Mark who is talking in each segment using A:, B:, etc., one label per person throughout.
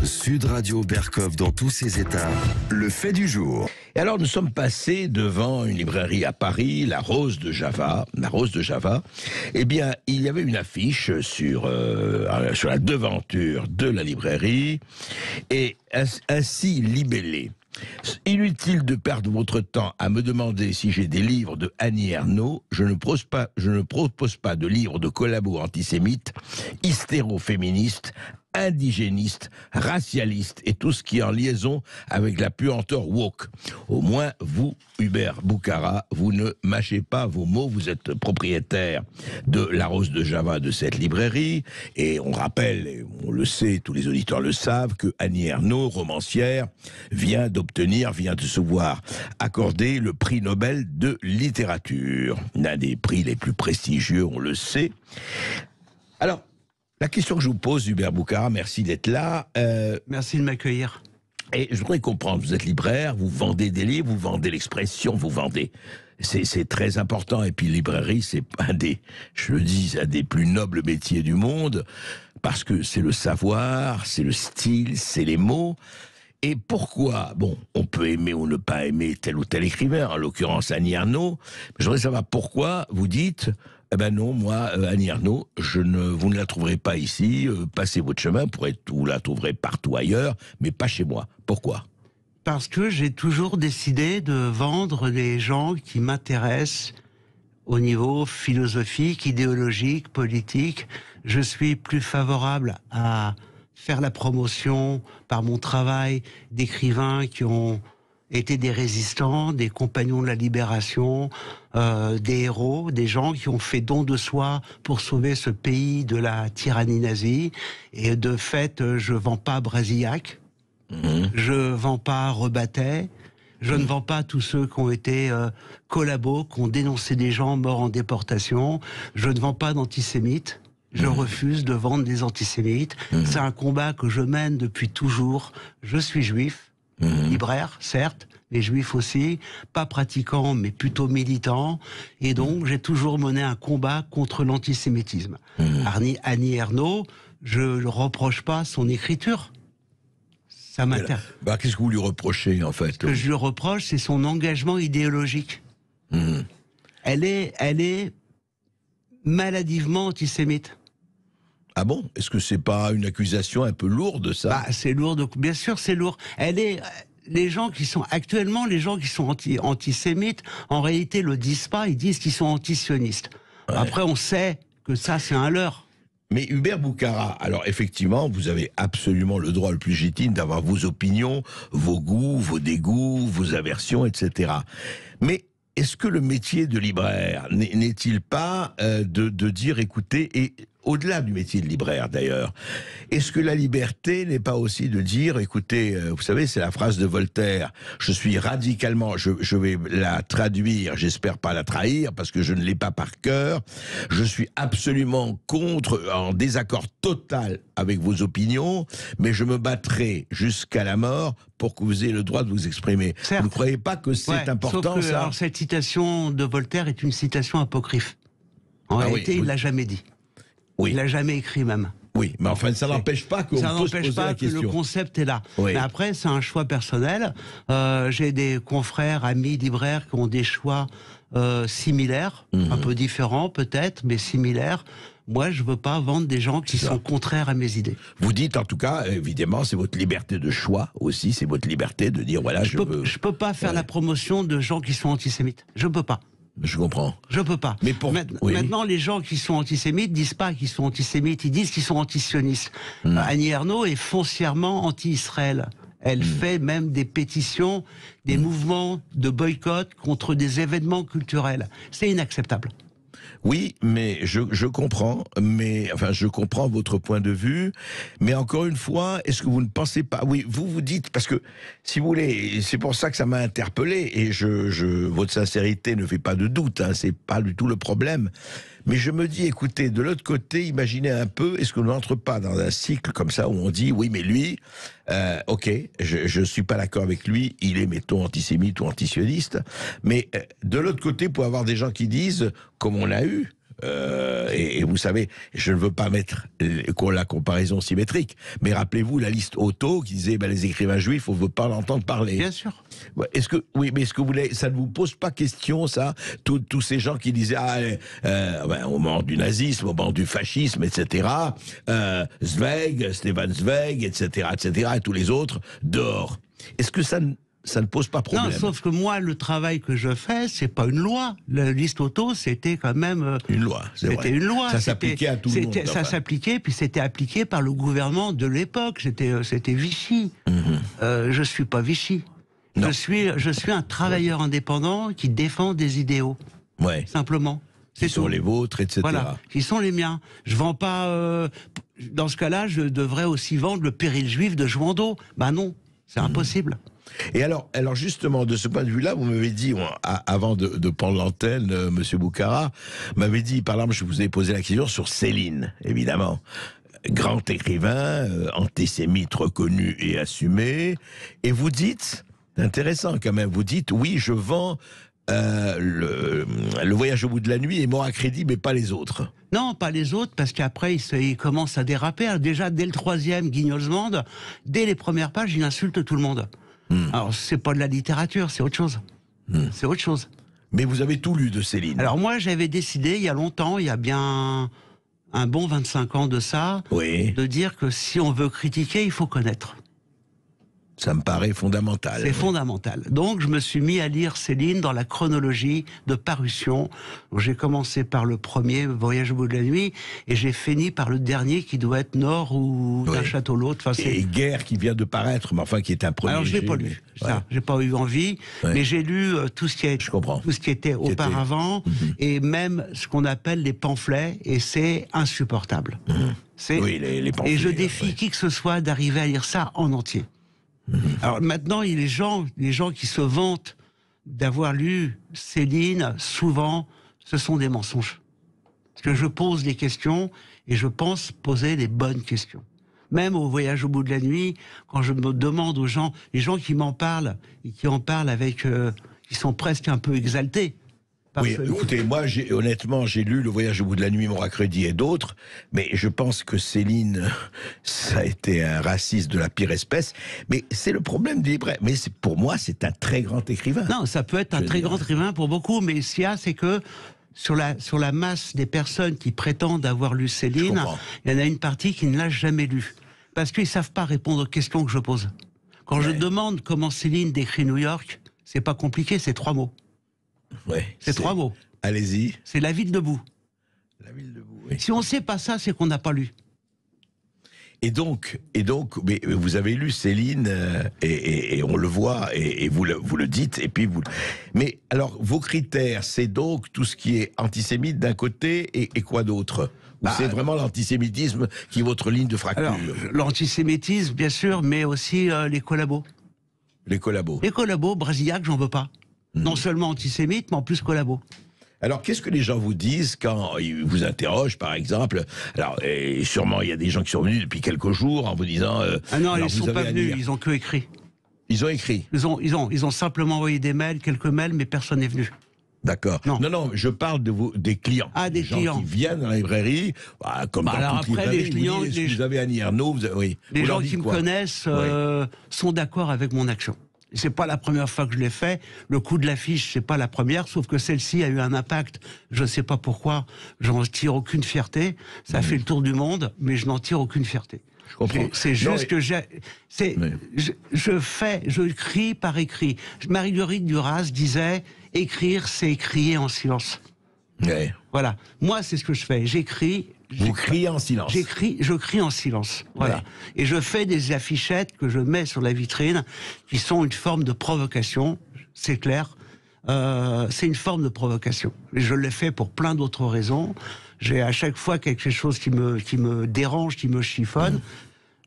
A: Sud Radio Berkov dans tous ses états. Le fait du jour.
B: Et alors, nous sommes passés devant une librairie à Paris, la Rose de Java. La Rose de Java. Eh bien, il y avait une affiche sur la devanture de la librairie, et ainsi libellée. Inutile de perdre votre temps à me demander si j'ai des livres de Annie Ernaux. Je ne propose pas de livres de collabos antisémites, hystéro-féministes, indigénistes, racialistes et tout ce qui est en liaison avec la puanteur woke. Au moins, vous, Hubert Boukhara, vous ne mâchez pas vos mots. Vous êtes propriétaire de la Rose de Java, de cette librairie. Et on rappelle, et on le sait, tous les auditeurs le savent, que Annie Ernaux, romancière, vient de se voir accorder le prix Nobel de littérature. L'un des prix les plus prestigieux, on le sait. Alors, la question que je vous pose, Hubert Boukhara, merci d'être là.
C: Merci de m'accueillir.
B: Et je voudrais comprendre, vous êtes libraire, vous vendez des livres, vous vendez l'expression, vous vendez. C'est très important. Et puis, librairie, c'est un des plus nobles métiers du monde, parce que c'est le savoir, c'est le style, c'est les mots. Et pourquoi, bon, on peut aimer ou ne pas aimer tel ou tel écrivain, en l'occurrence Annie Ernaux, mais je voudrais savoir pourquoi vous dites, eh ben non, moi, Annie Ernaux, vous ne la trouverez pas ici, passez votre chemin, vous la trouverez partout ailleurs, mais pas chez moi. Pourquoi ?
C: Parce que j'ai toujours décidé de vendre les gens qui m'intéressent au niveau philosophique, idéologique, politique. Je suis plus favorable à faire la promotion par mon travail d'écrivains qui ont été des résistants, des compagnons de la libération, des héros, des gens qui ont fait don de soi pour sauver ce pays de la tyrannie nazie. Et de fait, je vends pas Brasillac, je vends pas Rebattet, je ne vends pas tous ceux qui ont été collabos, qui ont dénoncé des gens morts en déportation, je ne vends pas d'antisémites. Je refuse de vendre des antisémites. C'est un combat que je mène depuis toujours. Je suis juif, libraire, certes, mais juif aussi, pas pratiquant, mais plutôt militant. Et donc, j'ai toujours mené un combat contre l'antisémitisme. Annie Ernaux, je ne reproche pas son écriture. Ça m'intéresse.
B: Qu'est-ce que vous lui reprochez, en fait ?
C: Ce que je lui reproche, c'est son engagement idéologique. Elle est maladivement antisémite.
B: Ah bon ? Est-ce que c'est pas une accusation un peu lourde, ça ?
C: C'est lourd, bien sûr c'est lourd. Les gens qui sont antisémites, en réalité le disent pas, ils disent qu'ils sont antisionistes. Ouais. Après on sait que ça c'est un leurre.
B: Mais Hubert Boukhara, alors effectivement, vous avez absolument le droit le plus légitime d'avoir vos opinions, vos goûts, vos dégoûts, vos aversions, etc. Mais est-ce que le métier de libraire n'est-il pas de dire, écoutez, et au-delà du métier de libraire d'ailleurs, est-ce que la liberté n'est pas aussi de dire, écoutez, vous savez, c'est la phrase de Voltaire, je suis radicalement, je vais la traduire, j'espère pas la trahir, parce que je ne l'ai pas par cœur, je suis absolument en désaccord total avec vos opinions, mais je me battrai jusqu'à la mort pour que vous ayez le droit de vous exprimer.
C: Certes.
B: Vous ne croyez pas que c'est important, ça ?
C: Alors, cette citation de Voltaire est une citation apocryphe. En réalité, il ne l'a jamais dit.
B: Oui.
C: Il l'a jamais écrit même.
B: Oui, mais enfin, ça n'empêche pas qu'on peut se poser la question.
C: Que le concept est là.
B: Oui.
C: Mais après, c'est un choix personnel. J'ai des confrères, amis, libraires qui ont des choix similaires, un peu différents peut-être, mais similaires. Moi, je veux pas vendre des gens qui sont contraires à mes idées.
B: Vous dites, en tout cas, évidemment, c'est votre liberté de choix aussi, c'est votre liberté de dire, voilà, je
C: peux pas faire la promotion de gens qui sont antisémites. Je peux pas.
B: Je comprends.
C: Je peux pas.
B: Mais
C: Maintenant, les gens qui sont antisémites disent pas qu'ils sont antisémites, ils disent qu'ils sont antisionistes. Annie Ernaux est foncièrement anti-Israël. Elle fait même des pétitions, des mouvements de boycott contre des événements culturels. C'est inacceptable.
B: Oui, mais je comprends, je comprends votre point de vue, mais encore une fois, est-ce que vous ne pensez pas, oui, vous dites, parce que, si vous voulez, c'est pour ça que ça m'a interpellé, et votre sincérité ne fait pas de doute, hein, c'est pas du tout le problème, mais je me dis, écoutez, de l'autre côté, imaginez un peu, est-ce qu'on n'entre pas dans un cycle comme ça, où on dit, oui, mais lui, ok, je suis pas d'accord avec lui, il est, mettons, antisémite ou antisioniste, mais de l'autre côté, pour avoir des gens qui disent, comme on l'a eu, Et vous savez, je ne veux pas mettre la comparaison symétrique, mais rappelez-vous la liste Otto qui disait les écrivains juifs, on ne veut pas l'entendre parler.
C: Bien sûr.
B: Est-ce que ça ne vous pose pas question, ça, tous ces gens qui disaient au moment du nazisme, au moment du fascisme, etc. Stefan Zweig, etc., et tous les autres dehors. Est-ce que ça ne pose pas problème?
C: Non, sauf que moi, le travail que je fais, c'est pas une loi. La liste Otto, c'était quand même
B: une loi.
C: C'était une loi.
B: Ça s'appliquait à tout le monde.
C: Ça s'appliquait, puis c'était appliqué par le gouvernement de l'époque. C'était Vichy. Je suis pas Vichy. Je suis un travailleur indépendant qui défend des idéaux.
B: Ouais.
C: Simplement.
B: Qui sont les vôtres, etc.
C: Voilà, qui sont les miens. Je vends pas. Dans ce cas-là, je devrais aussi vendre le péril juif de Jouandeau. Ben non, c'est impossible.
B: Et alors justement, de ce point de vue-là, vous m'avez dit, avant de prendre l'antenne, Monsieur Boukhara, m'avait dit, par exemple, je vous ai posé la question sur Céline, évidemment. Grand écrivain, antisémite reconnu et assumé. Et vous dites, intéressant quand même, vous dites, oui, je vends le voyage au bout de la nuit et mort à crédit, mais pas les autres.
C: Non, pas les autres, parce qu'après, il commence à déraper. Alors, déjà, dès le 3e, Guignol-Mende, dès les premières pages, il insulte tout le monde. Alors, c'est pas de la littérature, c'est autre chose. C'est autre chose.
B: Mais vous avez tout lu de Céline.
C: Alors, moi, j'avais décidé, il y a longtemps, il y a bien un bon 25 ans de ça, de dire que si on veut critiquer, il faut connaître.
B: Ça me paraît fondamental.
C: C'est fondamental. Donc, je me suis mis à lire Céline dans la chronologie de parution. J'ai commencé par le premier, Voyage au bout de la nuit, et j'ai fini par le dernier qui doit être Nord ou d'un château l'autre. Enfin,
B: et Guerre qui vient de paraître, mais enfin qui est un premier.
C: Alors, je l'ai pas lu. Ça, j'ai pas eu envie, mais j'ai lu tout ce qui est, tout ce qui était auparavant, et même ce qu'on appelle les pamphlets, et c'est insupportable.
B: Oui, les pamphlets.
C: Et je défie qui que ce soit d'arriver à lire ça en entier. Alors maintenant, il y a les gens qui se vantent d'avoir lu Céline, souvent, ce sont des mensonges. Parce que je pose des questions, et je pense poser les bonnes questions. Même au Voyage au bout de la nuit, quand je me demande aux gens, les gens qui m'en parlent, et qui en parlent avec... qui sont presque un peu exaltés.
B: Oui, écoutez, moi, honnêtement, j'ai lu Le Voyage au bout de la nuit, Mort à crédit et d'autres, mais je pense que Céline, ça a été un raciste de la pire espèce, mais c'est le problème du libraire. Mais pour moi, c'est un très grand écrivain.
C: Non, ça peut être un très grand écrivain pour beaucoup, mais ce qu'il y a, c'est que sur la masse des personnes qui prétendent avoir lu Céline, il y en a une partie qui ne l'a jamais lu, parce qu'ils ne savent pas répondre aux questions que je pose. Quand je demande comment Céline décrit New York, c'est pas compliqué, c'est 3 mots. C'est 3 mots.
B: Allez-y.
C: C'est la ville debout.
B: La ville debout, oui.
C: Si on ne sait pas ça, c'est qu'on n'a pas lu.
B: Et donc, mais vous avez lu Céline, et on le voit, et vous le dites, et puis vous... Mais alors, vos critères, c'est donc tout ce qui est antisémite d'un côté, et quoi d'autre? Ou c'est vraiment l'antisémitisme qui est votre ligne de fracture?
C: Alors, l'antisémitisme, bien sûr, mais aussi les collabos.
B: Les collabos.
C: Les collabos, Brasillac, j'en veux pas. Non seulement antisémite, mais en plus collabo.
B: Alors, qu'est-ce que les gens vous disent quand ils vous interrogent, par exemple? Alors, sûrement, il y a des gens qui sont venus depuis quelques jours en vous disant...
C: ah non, ils ne sont pas venus, ils ont que écrit.
B: Ils ont écrit?
C: Ils ont simplement envoyé des mails, quelques mails, mais personne n'est venu.
B: D'accord. Non, je parle des clients.
C: Ah, des clients.
B: Qui viennent dans la librairie, comme dans toute librairie,
C: les clients,
B: vous avez Annie Ernaux,
C: les gens qui me connaissent sont d'accord avec mon action. C'est pas la première fois que je l'ai fait. Le coup de l'affiche, c'est pas la première, sauf que celle-ci a eu un impact. Je sais pas pourquoi. J'en tire aucune fierté. Ça a fait le tour du monde, mais je n'en tire aucune fierté.
B: Je comprends.
C: C'est juste que je crie par écrit. Marie-Guerite Duras disait, écrire, c'est crier en silence.
B: Ouais.
C: Voilà. Moi, c'est ce que je fais. J'écris.
B: Vous criez en silence.
C: Je crie en silence. Voilà. Ouais. Et je fais des affichettes que je mets sur la vitrine, qui sont une forme de provocation. C'est clair. C'est une forme de provocation. Et je l'ai fait pour plein d'autres raisons. J'ai à chaque fois quelque chose qui me dérange, qui me chiffonne.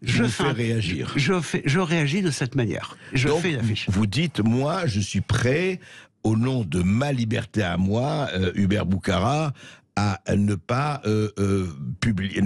C: Je fais
B: réagir.
C: Je réagis de cette manière.
B: Donc, fais l'affiche. Vous dites, moi, je suis prêt, au nom de ma liberté à moi, Hubert Boukhara, à ne pas publier,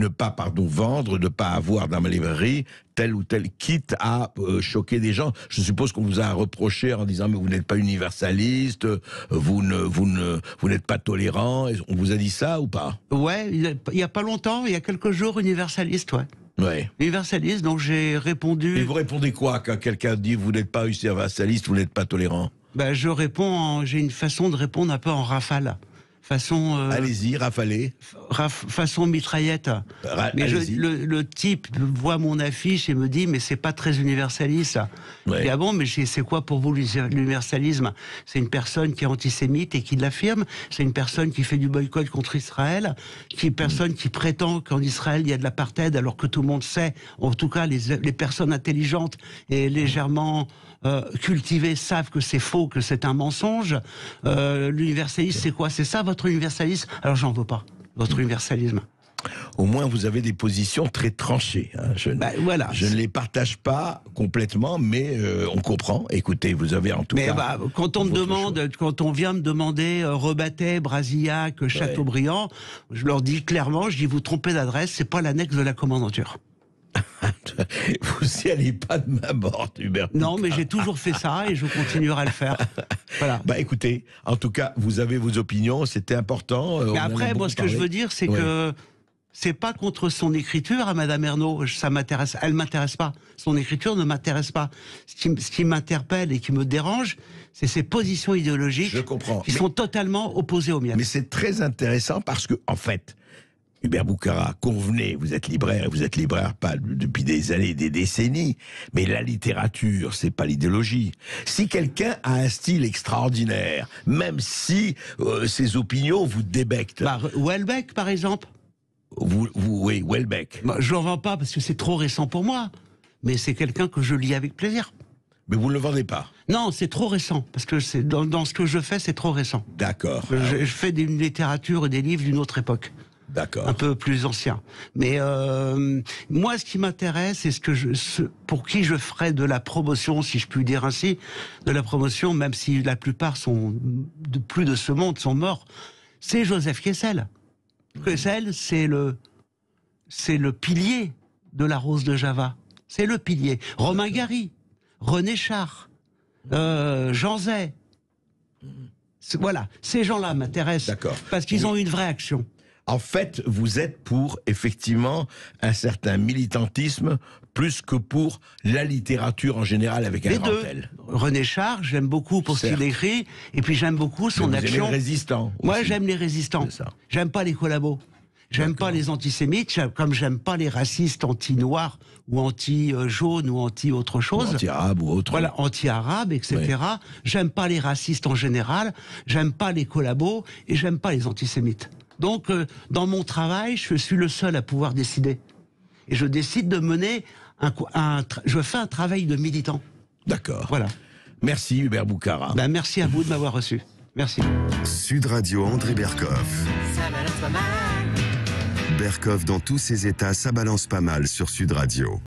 B: vendre, ne pas avoir dans ma librairie tel ou tel, quitte à choquer des gens. Je suppose qu'on vous a reproché en disant mais vous n'êtes pas universaliste, vous n'êtes pas tolérant. On vous a dit ça ou pas?
C: Ouais, il y a pas longtemps, il y a quelques jours, universaliste, ouais.
B: Ouais.
C: Universaliste, donc j'ai répondu.
B: Et vous répondez quoi quand quelqu'un dit vous n'êtes pas universaliste, vous n'êtes pas tolérant?
C: Ben, je réponds, j'ai une façon de répondre un peu en rafale. Façon.
B: Allez-y, rafalez.
C: Façon mitraillette. Mais le type voit mon affiche et me dit mais c'est pas très universaliste. Ouais. Je dis ah bon, mais c'est quoi pour vous l'universalisme? C'est une personne qui est antisémite et qui l'affirme. C'est une personne qui fait du boycott contre Israël. Une personne qui prétend qu'en Israël il y a de l'apartheid alors que tout le monde sait, en tout cas les personnes intelligentes et légèrement cultivées savent que c'est faux, que c'est un mensonge. L'universalisme c'est quoi? C'est ça votre universalisme? Alors j'en veux pas, votre universalisme.
B: Au moins vous avez des positions très tranchées. Hein. Je ne les partage pas complètement, mais on comprend. Écoutez, vous avez en tout cas...
C: quand on me demande, quand on vient me demander Rebattet, Brasillac, Chateaubriand, je leur dis clairement, je dis vous trompez d'adresse, c'est pas l'annexe de la commandanture.
B: Vous n'y allez pas de ma mort, Hubert.
C: Non, mais j'ai toujours fait ça et je continuerai à le faire. Voilà.
B: Écoutez, en tout cas, vous avez vos opinions, c'était important.
C: Mais après, moi, ce que je veux dire, c'est que c'est pas contre son écriture à Madame Ernaud, ça m'intéresse. Elle m'intéresse pas. Son écriture ne m'intéresse pas. Ce qui m'interpelle et qui me dérange, c'est ses positions idéologiques qui sont totalement opposées aux miennes.
B: Mais c'est très intéressant parce que, en fait, Hubert Boucara, convenez, vous êtes libraire pas depuis des années, des décennies, mais la littérature, c'est pas l'idéologie. Si quelqu'un a un style extraordinaire, même si ses opinions vous débectent...
C: Houellebecq, par exemple.
B: Oui, Houellebecq.
C: Je l'en vends pas parce que c'est trop récent pour moi, mais c'est quelqu'un que je lis avec plaisir.
B: Mais vous ne le vendez pas?
C: Non, c'est trop récent, parce que dans ce que je fais, c'est trop récent.
B: D'accord.
C: Je fais une littérature et des livres d'une autre époque.
B: D'accord.
C: Un peu plus ancien. Mais moi, ce qui m'intéresse, et pour qui je ferais de la promotion, si je puis dire ainsi, de la promotion, même si la plupart plus de ce monde sont morts, c'est Joseph Kessel. Kessel, c'est le pilier de la Rose de Java. C'est le pilier. Romain Gary, René Char, Jean Zay. Voilà, ces gens-là m'intéressent. Parce qu'ils ont une vraie action.
B: En fait, vous êtes pour, effectivement, un certain militantisme, plus que pour la littérature en général avec un grand L.
C: René Char, j'aime beaucoup pour ce qu'il écrit, et puis j'aime beaucoup son action.
B: Vous aimez les résistants aussi.
C: Moi, j'aime les résistants. J'aime pas les collabos. J'aime pas les antisémites, comme j'aime pas les racistes anti-noirs, ou anti-jaunes, ou anti-autre chose.
B: Anti-arabes ou autre.
C: Voilà, anti-arabes, etc. Oui. J'aime pas les racistes en général, j'aime pas les collabos, et j'aime pas les antisémites. Donc, dans mon travail, je suis le seul à pouvoir décider. Et je décide de mener je fais un travail de militant.
B: D'accord.
C: Voilà.
B: Merci Hubert Boucara.
C: Merci à vous de m'avoir reçu. Merci.
A: Sud Radio, André Berkoff.
D: Ça balance pas mal.
A: Berkoff dans tous ses états, ça balance pas mal sur Sud Radio.